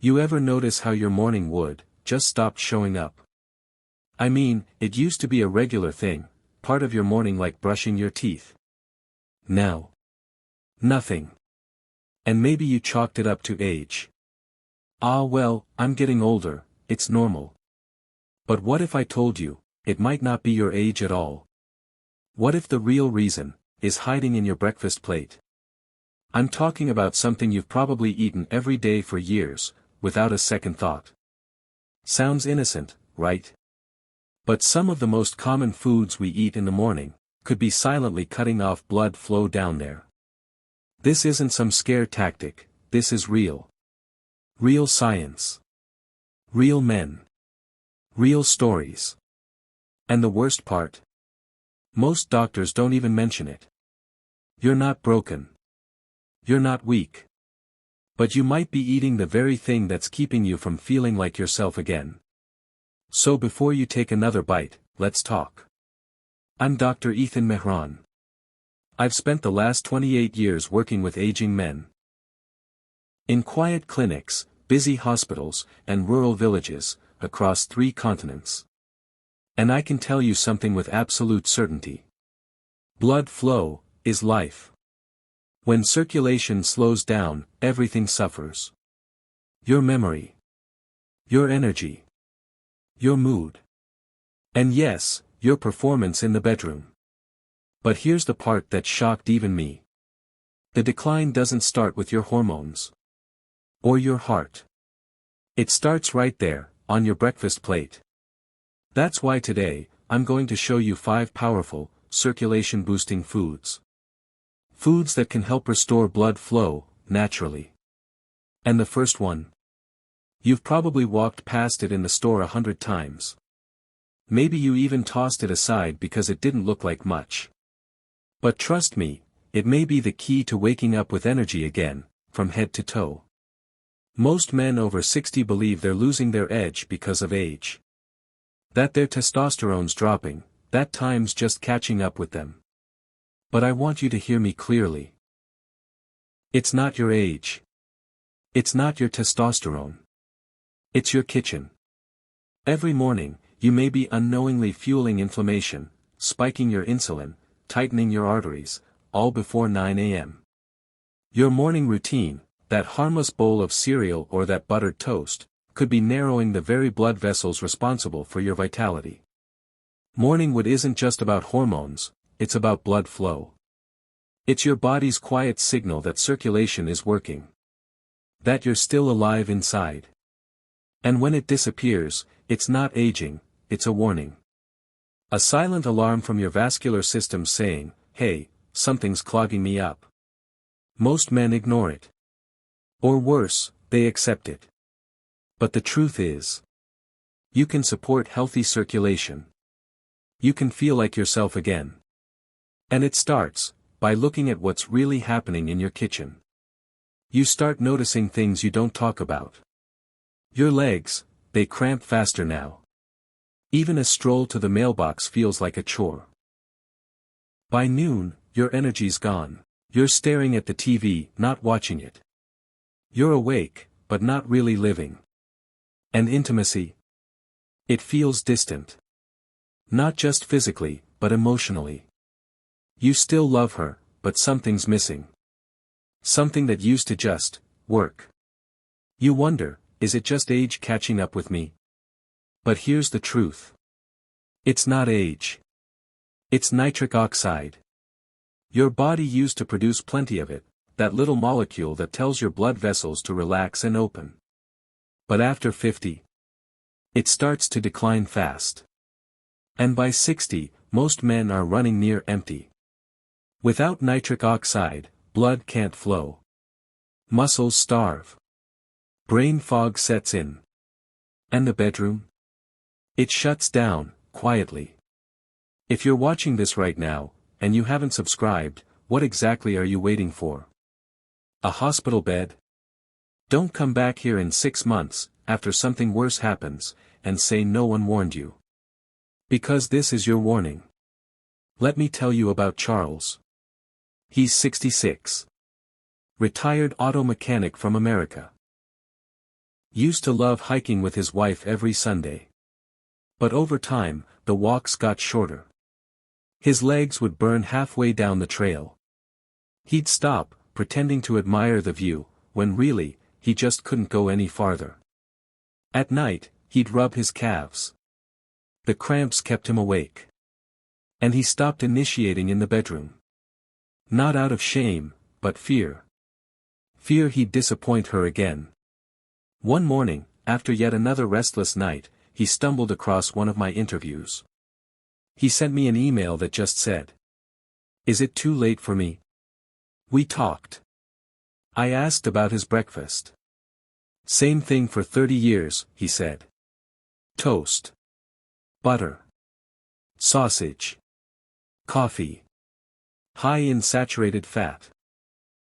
You ever notice how your morning wood just stopped showing up? I mean, it used to be a regular thing, part of your morning like brushing your teeth. Now, nothing. And maybe you chalked it up to age. Ah well, I'm getting older, it's normal. But what if I told you, it might not be your age at all? What if the real reason is hiding in your breakfast plate? I'm talking about something you've probably eaten every day for years, without a second thought. Sounds innocent, right? But some of the most common foods we eat in the morning could be silently cutting off blood flow down there. This isn't some scare tactic, this is real. Real science. Real men. Real stories. And the worst part? Most doctors don't even mention it. You're not broken. You're not weak. But you might be eating the very thing that's keeping you from feeling like yourself again. So before you take another bite, let's talk. I'm Dr. Ethan Mehran. I've spent the last 28 years working with aging men. In quiet clinics, busy hospitals, and rural villages, across 3 continents. And I can tell you something with absolute certainty. Blood flow is life. When circulation slows down, everything suffers. Your memory. Your energy. Your mood. And yes, your performance in the bedroom. But here's the part that shocked even me. The decline doesn't start with your hormones. Or your heart. It starts right there, on your breakfast plate. That's why today, I'm going to show you 5 powerful, circulation-boosting foods. Foods that can help restore blood flow, naturally. And the first one. You've probably walked past it in the store 100 times. Maybe you even tossed it aside because it didn't look like much. But trust me, it may be the key to waking up with energy again, from head to toe. Most men over 60 believe they're losing their edge because of age. That their testosterone's dropping, that time's just catching up with them. But I want you to hear me clearly. It's not your age. It's not your testosterone. It's your kitchen. Every morning, you may be unknowingly fueling inflammation, spiking your insulin, tightening your arteries, all before 9 a.m. Your morning routine, that harmless bowl of cereal or that buttered toast, could be narrowing the very blood vessels responsible for your vitality. Morning wood isn't just about hormones, it's about blood flow. It's your body's quiet signal that circulation is working. That you're still alive inside. And when it disappears, it's not aging, it's a warning. A silent alarm from your vascular system saying, hey, something's clogging me up. Most men ignore it. Or worse, they accept it. But the truth is, you can support healthy circulation. You can feel like yourself again. And it starts by looking at what's really happening in your kitchen. You start noticing things you don't talk about. Your legs, they cramp faster now. Even a stroll to the mailbox feels like a chore. By noon, your energy's gone. You're staring at the TV, not watching it. You're awake, but not really living. And intimacy? It feels distant. Not just physically, but emotionally. You still love her, but something's missing. Something that used to just work. You wonder, is it just age catching up with me? But here's the truth. It's not age. It's nitric oxide. Your body used to produce plenty of it, that little molecule that tells your blood vessels to relax and open. But after 50, it starts to decline fast. And by 60, most men are running near empty. Without nitric oxide, blood can't flow. Muscles starve. Brain fog sets in. And the bedroom? It shuts down, quietly. If you're watching this right now, and you haven't subscribed, what exactly are you waiting for? A hospital bed? Don't come back here in 6 months, after something worse happens, and say no one warned you. Because this is your warning. Let me tell you about Charles. He's 66. Retired auto mechanic from America. Used to love hiking with his wife every Sunday. But over time, the walks got shorter. His legs would burn halfway down the trail. He'd stop, pretending to admire the view, when really, he just couldn't go any farther. At night, he'd rub his calves. The cramps kept him awake. And he stopped initiating in the bedroom. Not out of shame, but fear. Fear he'd disappoint her again. One morning, after yet another restless night, he stumbled across one of my interviews. He sent me an email that just said, "Is it too late for me?" We talked. I asked about his breakfast. "Same thing for 30 years, he said. Toast. Butter. Sausage. Coffee. High in saturated fat.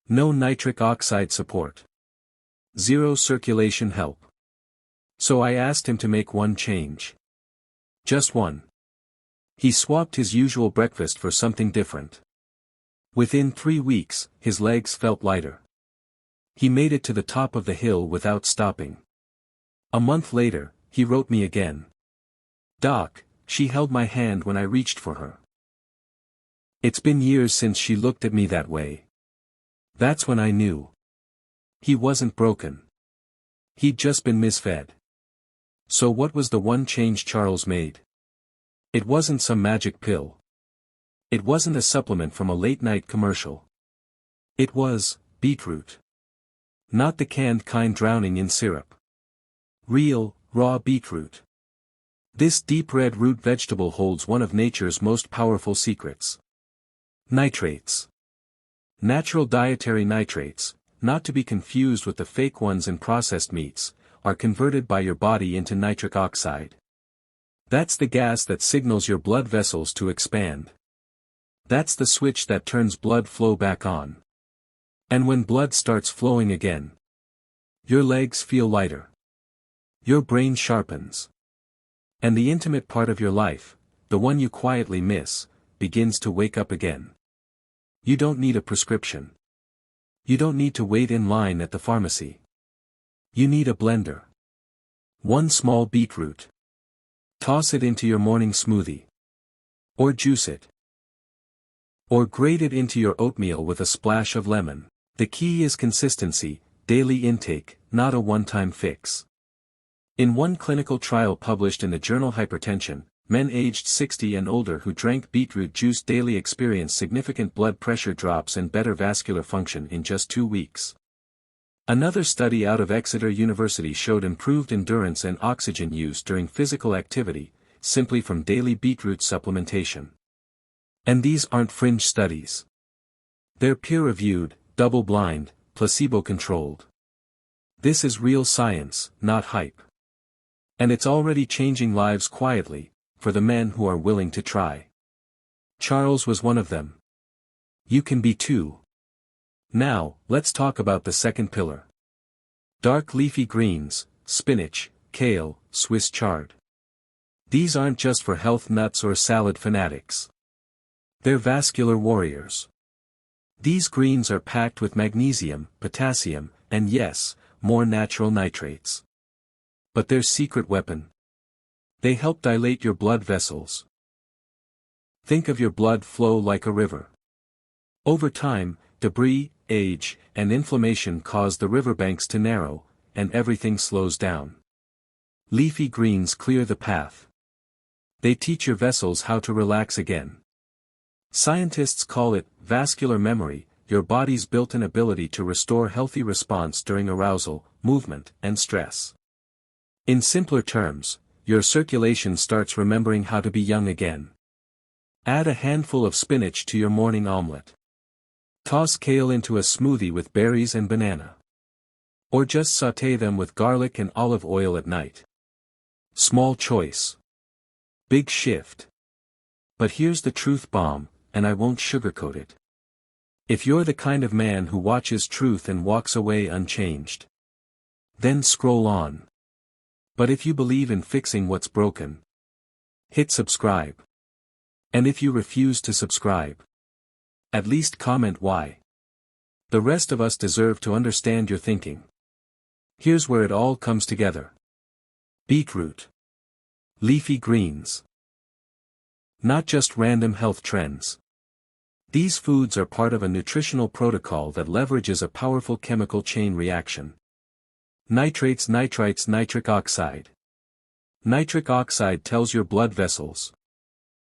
No nitric oxide support. Zero circulation help." So I asked him to make one change. Just one. He swapped his usual breakfast for something different. Within 3 weeks, his legs felt lighter. He made it to the top of the hill without stopping. A month later, he wrote me again. "Doc, she held my hand when I reached for her. It's been years since she looked at me that way." That's when I knew. He wasn't broken. He'd just been misfed. So what was the one change Charles made? It wasn't some magic pill. It wasn't a supplement from a late-night commercial. It was beetroot. Not the canned kind drowning in syrup. Real, raw beetroot. This deep red root vegetable holds one of nature's most powerful secrets. Nitrates. Natural dietary nitrates, not to be confused with the fake ones in processed meats, are converted by your body into nitric oxide. That's the gas that signals your blood vessels to expand. That's the switch that turns blood flow back on. And when blood starts flowing again, your legs feel lighter. Your brain sharpens. And the intimate part of your life, the one you quietly miss, begins to wake up again. You don't need a prescription. You don't need to wait in line at the pharmacy. You need a blender. One small beetroot. Toss it into your morning smoothie. Or juice it. Or grate it into your oatmeal with a splash of lemon. The key is consistency, daily intake, not a one-time fix. In one clinical trial published in the journal Hypertension, men aged 60 and older who drank beetroot juice daily experienced significant blood pressure drops and better vascular function in just 2 weeks. Another study out of Exeter University showed improved endurance and oxygen use during physical activity, simply from daily beetroot supplementation. And these aren't fringe studies. They're peer-reviewed, double-blind, placebo-controlled. This is real science, not hype. And it's already changing lives quietly, for the men who are willing to try. Charles was one of them. You can be too. Now, let's talk about the second pillar. Dark leafy greens, spinach, kale, Swiss chard. These aren't just for health nuts or salad fanatics. They're vascular warriors. These greens are packed with magnesium, potassium, and yes, more natural nitrates. But their secret weapon. They help dilate your blood vessels. Think of your blood flow like a river. Over time, debris, age, and inflammation cause the riverbanks to narrow, and everything slows down. Leafy greens clear the path. They teach your vessels how to relax again. Scientists call it vascular memory, your body's built-in ability to restore healthy response during arousal, movement, and stress. In simpler terms, your circulation starts remembering how to be young again. Add a handful of spinach to your morning omelette. Toss kale into a smoothie with berries and banana. Or just sauté them with garlic and olive oil at night. Small choice. Big shift. But here's the truth bomb, and I won't sugarcoat it. If you're the kind of man who watches truth and walks away unchanged, then scroll on. But if you believe in fixing what's broken, hit subscribe. And if you refuse to subscribe, at least comment why. The rest of us deserve to understand your thinking. Here's where it all comes together. Beetroot. Leafy greens. Not just random health trends. These foods are part of a nutritional protocol that leverages a powerful chemical chain reaction. Nitrates, nitrites, nitric oxide. Nitric oxide tells your blood vessels.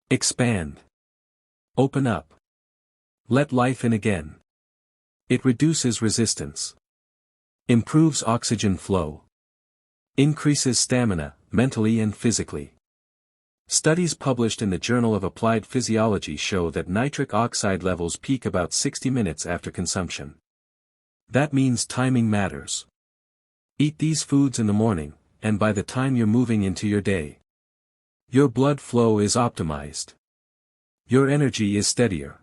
Expand. Open up. Let life in again. It reduces resistance. Improves oxygen flow. Increases stamina, mentally and physically. Studies published in the Journal of Applied Physiology show that nitric oxide levels peak about 60 minutes after consumption. That means timing matters. Eat these foods in the morning, and by the time you're moving into your day, your blood flow is optimized. Your energy is steadier.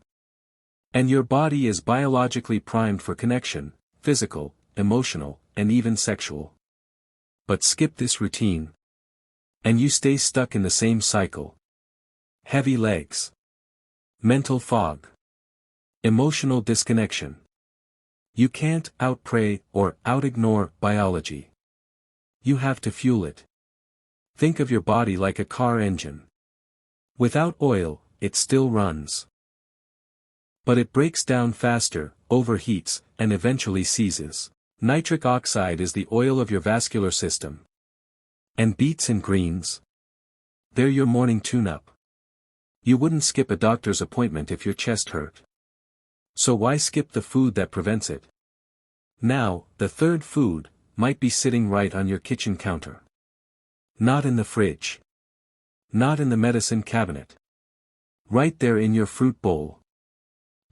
And your body is biologically primed for connection, physical, emotional, and even sexual. But skip this routine, and you stay stuck in the same cycle. Heavy legs. Mental fog. Emotional disconnection. You can't out-pray or out-ignore biology. You have to fuel it. Think of your body like a car engine. Without oil, it still runs. But it breaks down faster, overheats, and eventually seizes. Nitric oxide is the oil of your vascular system. And beets and greens? They're your morning tune-up. You wouldn't skip a doctor's appointment if your chest hurt. So why skip the food that prevents it? Now, the third food might be sitting right on your kitchen counter. Not in the fridge. Not in the medicine cabinet. Right there in your fruit bowl.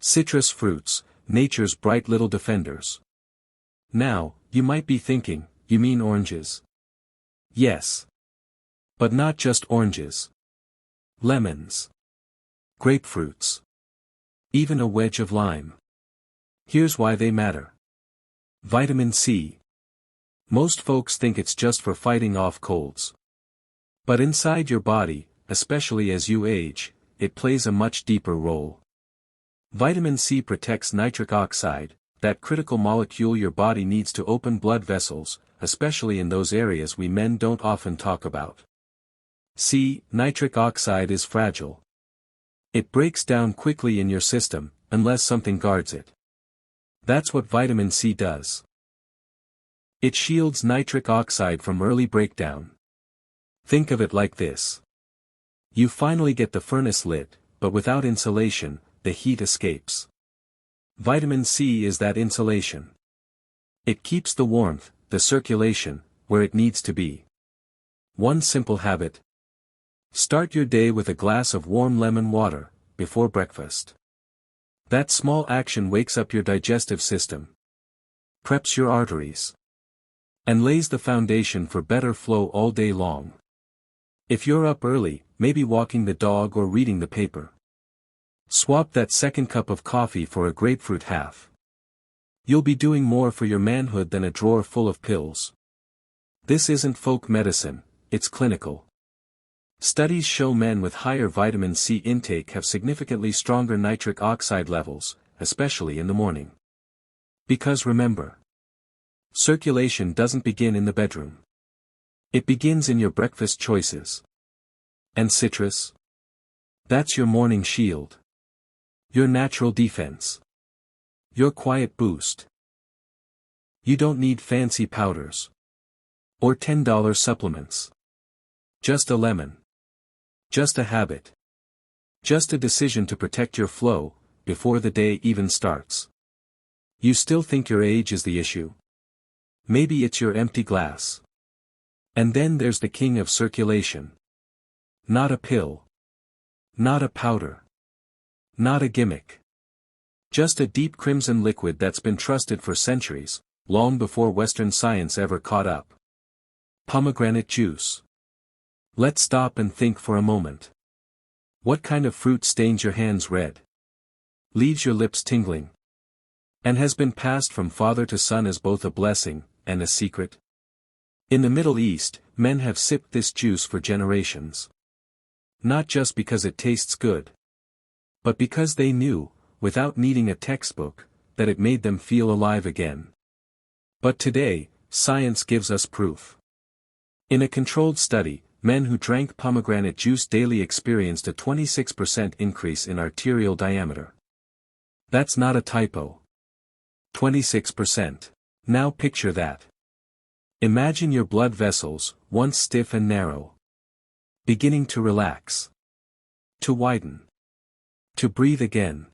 Citrus fruits, nature's bright little defenders. Now, you might be thinking, you mean oranges? Yes. But not just oranges. Lemons. Grapefruits. Even a wedge of lime. Here's why they matter. Vitamin C. Most folks think it's just for fighting off colds. But inside your body, especially as you age, it plays a much deeper role. Vitamin C protects nitric oxide, that critical molecule your body needs to open blood vessels, especially in those areas we men don't often talk about. See, nitric oxide is fragile. It breaks down quickly in your system, unless something guards it. That's what vitamin C does. It shields nitric oxide from early breakdown. Think of it like this. You finally get the furnace lit, but without insulation, the heat escapes. Vitamin C is that insulation. It keeps the warmth, the circulation, where it needs to be. One simple habit. Start your day with a glass of warm lemon water, before breakfast. That small action wakes up your digestive system, preps your arteries, and lays the foundation for better flow all day long. If you're up early, maybe walking the dog or reading the paper. Swap that second cup of coffee for a grapefruit half. You'll be doing more for your manhood than a drawer full of pills. This isn't folk medicine, it's clinical. Studies show men with higher vitamin C intake have significantly stronger nitric oxide levels, especially in the morning. Because remember, circulation doesn't begin in the bedroom. It begins in your breakfast choices. And citrus? That's your morning shield. Your natural defense. Your quiet boost. You don't need fancy powders. Or $10 supplements. Just a lemon. Just a habit. Just a decision to protect your flow, before the day even starts. You still think your age is the issue? Maybe it's your empty glass. And then there's the king of circulation. Not a pill. Not a powder. Not a gimmick. Just a deep crimson liquid that's been trusted for centuries, long before Western science ever caught up. Pomegranate juice. Let's stop and think for a moment. What kind of fruit stains your hands red? Leaves your lips tingling? And has been passed from father to son as both a blessing and a secret? In the Middle East, men have sipped this juice for generations. Not just because it tastes good, but because they knew, without needing a textbook, that it made them feel alive again. But today, science gives us proof. In a controlled study, men who drank pomegranate juice daily experienced a 26% increase in arterial diameter. That's not a typo. 26%. Now picture that. Imagine your blood vessels, once stiff and narrow, beginning to relax, to widen, to breathe again.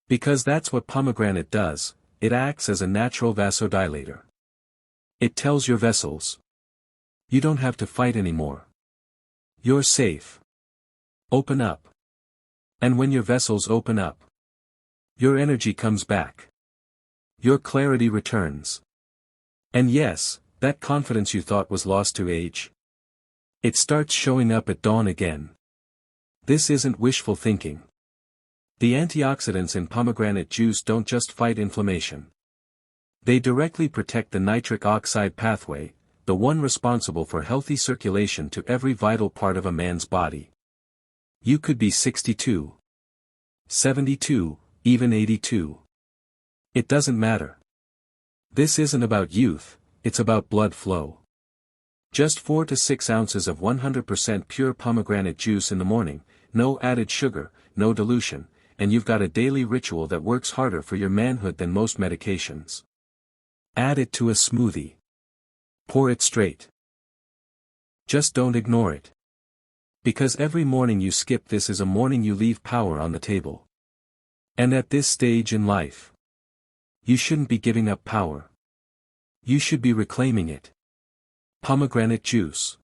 Because that's what pomegranate does, it acts as a natural vasodilator. It tells your vessels, you don't have to fight anymore. You're safe. Open up. And when your vessels open up, your energy comes back. Your clarity returns. And yes, that confidence you thought was lost to age, it starts showing up at dawn again. This isn't wishful thinking. The antioxidants in pomegranate juice don't just fight inflammation. They directly protect the nitric oxide pathway, the one responsible for healthy circulation to every vital part of a man's body. You could be 62, 72, even 82. It doesn't matter. This isn't about youth, it's about blood flow. Just 4 to 6 ounces of 100% pure pomegranate juice in the morning, no added sugar, no dilution, and you've got a daily ritual that works harder for your manhood than most medications. Add it to a smoothie. Pour it straight. Just don't ignore it. Because every morning you skip this is a morning you leave power on the table. And at this stage in life, you shouldn't be giving up power. You should be reclaiming it. Pomegranate juice.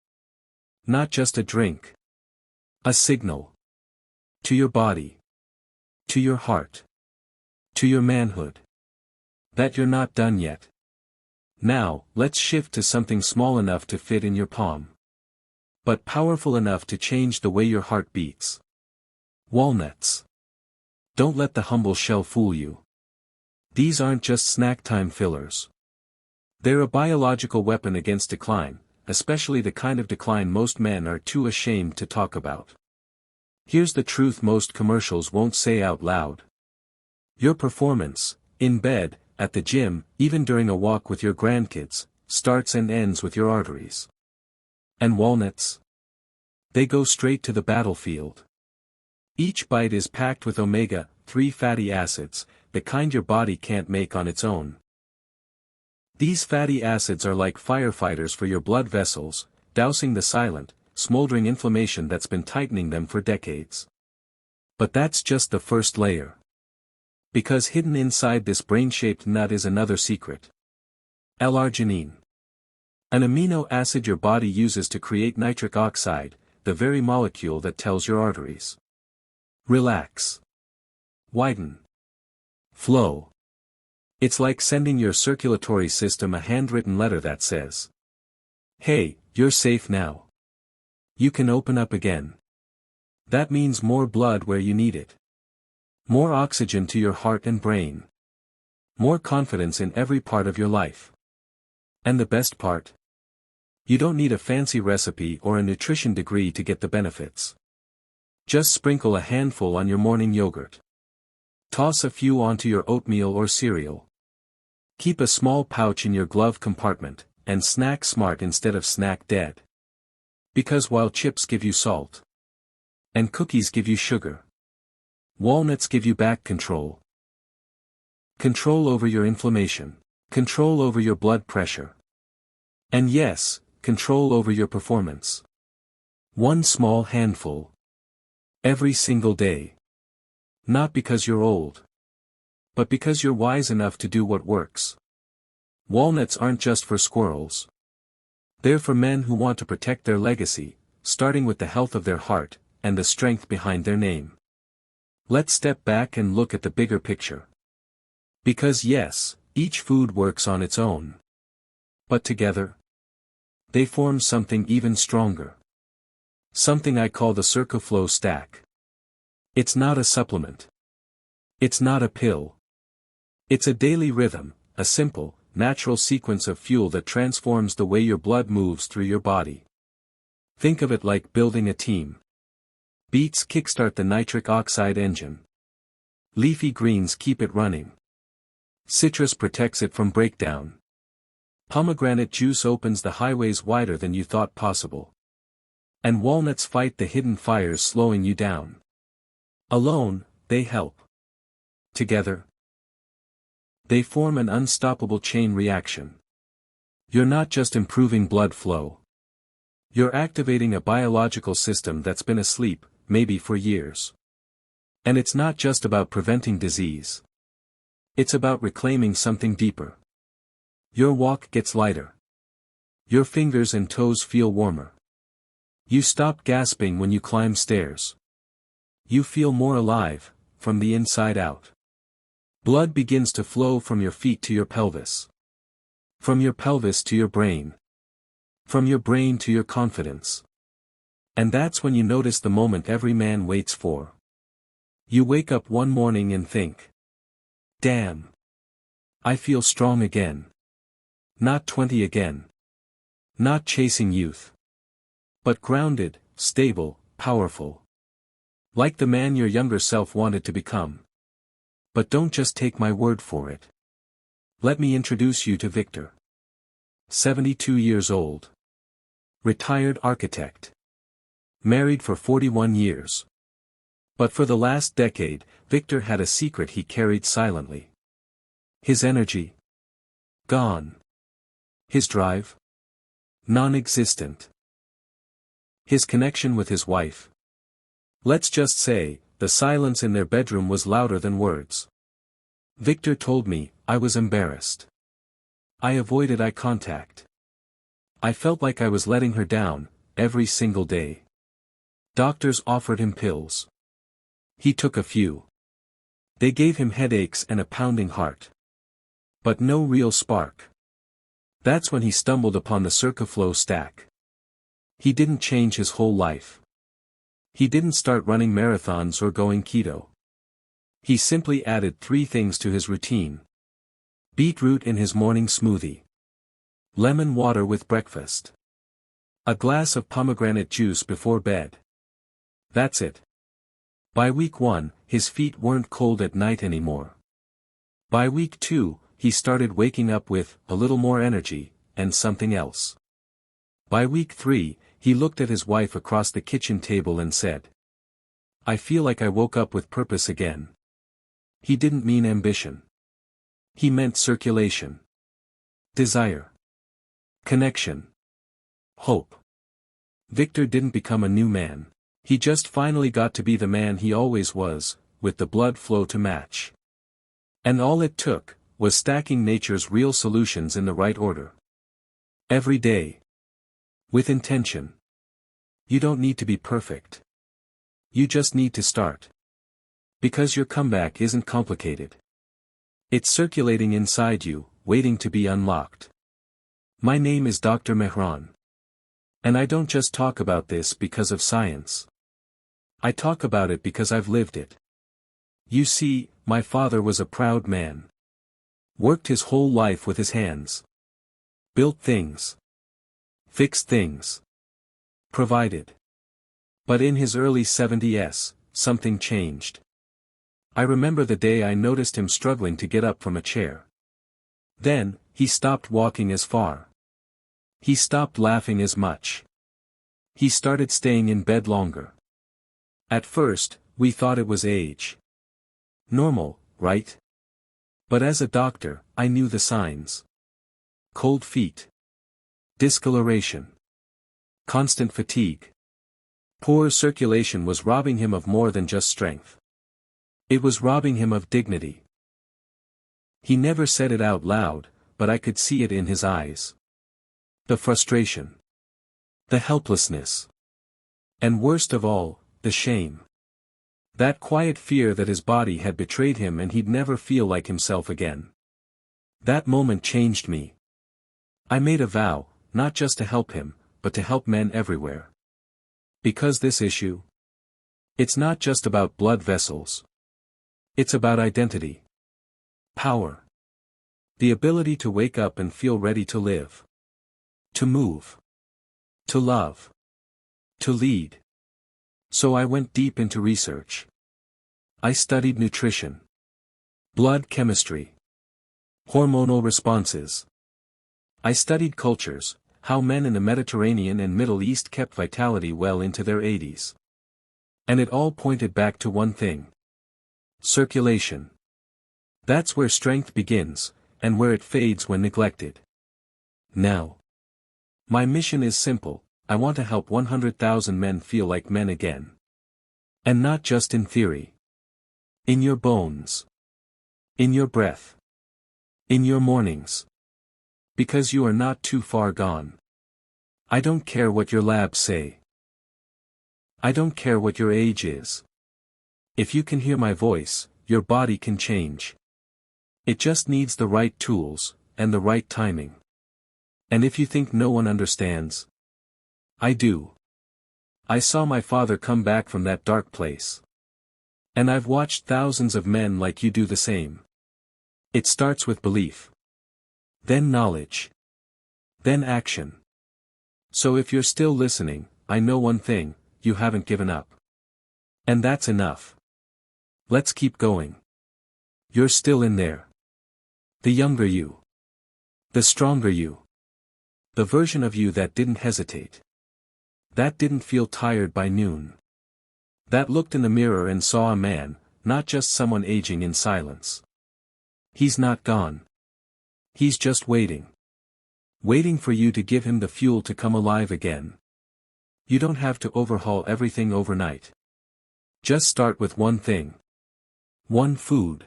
Not just a drink. A signal. To your body. To your heart. To your manhood. That you're not done yet. Now, let's shift to something small enough to fit in your palm. But powerful enough to change the way your heart beats. Walnuts. Don't let the humble shell fool you. These aren't just snack time fillers. They're a biological weapon against decline, especially the kind of decline most men are too ashamed to talk about. Here's the truth most commercials won't say out loud. Your performance, in bed, at the gym, even during a walk with your grandkids, starts and ends with your arteries. And walnuts? They go straight to the battlefield. Each bite is packed with omega-3 fatty acids, the kind your body can't make on its own. These fatty acids are like firefighters for your blood vessels, dousing the silent, smoldering inflammation that's been tightening them for decades. But that's just the first layer. Because hidden inside this brain-shaped nut is another secret. L-arginine. An amino acid your body uses to create nitric oxide, the very molecule that tells your arteries. Relax. Widen. Flow. It's like sending your circulatory system a handwritten letter that says, hey, you're safe now. You can open up again. That means more blood where you need it. More oxygen to your heart and brain. More confidence in every part of your life. And the best part? You don't need a fancy recipe or a nutrition degree to get the benefits. Just sprinkle a handful on your morning yogurt. Toss a few onto your oatmeal or cereal. Keep a small pouch in your glove compartment, and snack smart instead of snack dead. Because while chips give you salt, and cookies give you sugar, walnuts give you back control. Control over your inflammation. Control over your blood pressure. And yes, control over your performance. One small handful. Every single day. Not because you're old. But because you're wise enough to do what works. Walnuts aren't just for squirrels. They're for men who want to protect their legacy, starting with the health of their heart, and the strength behind their name. Let's step back and look at the bigger picture. Because yes, each food works on its own. But together, they form something even stronger. Something I call the CircuFlow Stack. It's not a supplement. It's not a pill. It's a daily rhythm, a simple, natural sequence of fuel that transforms the way your blood moves through your body. Think of it like building a team. Beets kickstart the nitric oxide engine. Leafy greens keep it running. Citrus protects it from breakdown. Pomegranate juice opens the highways wider than you thought possible. And walnuts fight the hidden fires slowing you down. Alone, they help. Together, they form an unstoppable chain reaction. You're not just improving blood flow. You're activating a biological system that's been asleep, maybe for years. And it's not just about preventing disease. It's about reclaiming something deeper. Your walk gets lighter. Your fingers and toes feel warmer. You stop gasping when you climb stairs. You feel more alive, from the inside out. Blood begins to flow from your feet to your pelvis. From your pelvis to your brain. From your brain to your confidence. And that's when you notice the moment every man waits for. You wake up one morning and think, damn. I feel strong again. Not 20 again. Not chasing youth. But grounded, stable, powerful. Like the man your younger self wanted to become. But don't just take my word for it. Let me introduce you to Victor. 72 years old. Retired architect. Married for 41 years. But for the last decade, Victor had a secret he carried silently. His energy? Gone. His drive? Non-existent. His connection with his wife? Let's just say, the silence in their bedroom was louder than words. Victor told me, I was embarrassed. I avoided eye contact. I felt like I was letting her down, every single day. Doctors offered him pills. He took a few. They gave him headaches and a pounding heart. But no real spark. That's when he stumbled upon the CircuFlow Stack. He didn't change his whole life. He didn't start running marathons or going keto. He simply added 3 things to his routine. Beetroot in his morning smoothie. Lemon water with breakfast. A glass of pomegranate juice before bed. That's it. By week 1, his feet weren't cold at night anymore. By week 2, he started waking up with a little more energy, and something else. By week 3, he looked at his wife across the kitchen table and said, I feel like I woke up with purpose again. He didn't mean ambition. He meant circulation. Desire. Connection. Hope. Victor didn't become a new man. He just finally got to be the man he always was, with the blood flow to match. And all it took, was stacking nature's real solutions in the right order. Every day. With intention. You don't need to be perfect. You just need to start. Because your comeback isn't complicated. It's circulating inside you, waiting to be unlocked. My name is Dr. Mehran. And I don't just talk about this because of science. I talk about it because I've lived it. You see, my father was a proud man. Worked his whole life with his hands. Built things. Fixed things. Provided. But in his early 70s, something changed. I remember the day I noticed him struggling to get up from a chair. Then, he stopped walking as far. He stopped laughing as much. He started staying in bed longer. At first, we thought it was age. Normal, right? But as a doctor, I knew the signs. Cold feet. Discoloration. Constant fatigue. Poor circulation was robbing him of more than just strength. It was robbing him of dignity. He never said it out loud, but I could see it in his eyes. The frustration. The helplessness. And worst of all, the shame. That quiet fear that his body had betrayed him and he'd never feel like himself again. That moment changed me. I made a vow, not just to help him, but to help men everywhere. Because this issue? It's not just about blood vessels. It's about identity. Power. The ability to wake up and feel ready to live. To move. To love. To lead. So I went deep into research. I studied nutrition. Blood chemistry. Hormonal responses. I studied cultures, how men in the Mediterranean and Middle East kept vitality well into their 80s. And it all pointed back to one thing. Circulation. That's where strength begins, and where it fades when neglected. Now, my mission is simple. I want to help 100,000 men feel like men again. And not just in theory. In your bones. In your breath. In your mornings. Because you are not too far gone. I don't care what your labs say. I don't care what your age is. If you can hear my voice, your body can change. It just needs the right tools, and the right timing. And if you think no one understands, I do. I saw my father come back from that dark place. And I've watched thousands of men like you do the same. It starts with belief. Then knowledge. Then action. So if you're still listening, I know one thing, you haven't given up. And that's enough. Let's keep going. You're still in there. The younger you. The stronger you. The version of you that didn't hesitate. That didn't feel tired by noon. That looked in the mirror and saw a man, not just someone aging in silence. He's not gone. He's just waiting. Waiting for you to give him the fuel to come alive again. You don't have to overhaul everything overnight. Just start with one thing. One food.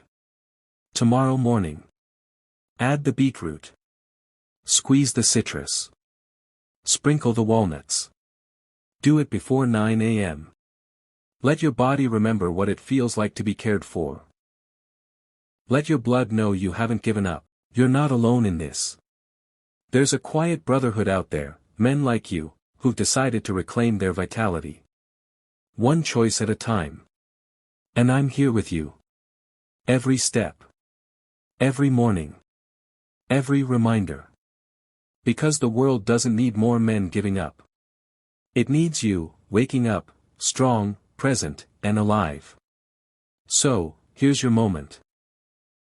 Tomorrow morning. Add the beetroot. Squeeze the citrus. Sprinkle the walnuts. Do it before 9 a.m. Let your body remember what it feels like to be cared for. Let your blood know you haven't given up. You're not alone in this. There's a quiet brotherhood out there, men like you, who've decided to reclaim their vitality. One choice at a time. And I'm here with you. Every step. Every morning. Every reminder. Because the world doesn't need more men giving up. It needs you, waking up, strong, present, and alive. So, here's your moment.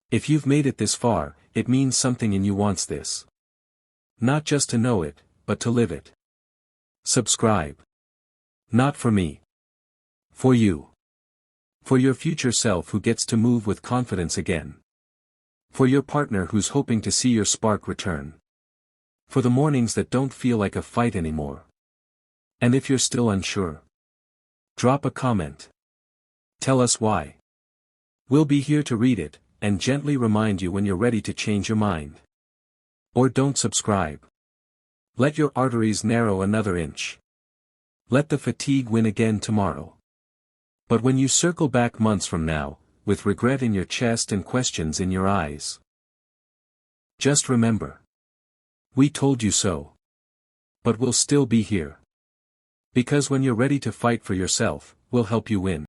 If you've made it this far, it means something in you wants this. Not just to know it, but to live it. Subscribe. Not for me. For you. For your future self who gets to move with confidence again. For your partner who's hoping to see your spark return. For the mornings that don't feel like a fight anymore. And if you're still unsure, drop a comment. Tell us why. We'll be here to read it, and gently remind you when you're ready to change your mind. Or don't subscribe. Let your arteries narrow another inch. Let the fatigue win again tomorrow. But when you circle back months from now, with regret in your chest and questions in your eyes, just remember. We told you so. But we'll still be here. Because when you're ready to fight for yourself, we'll help you win.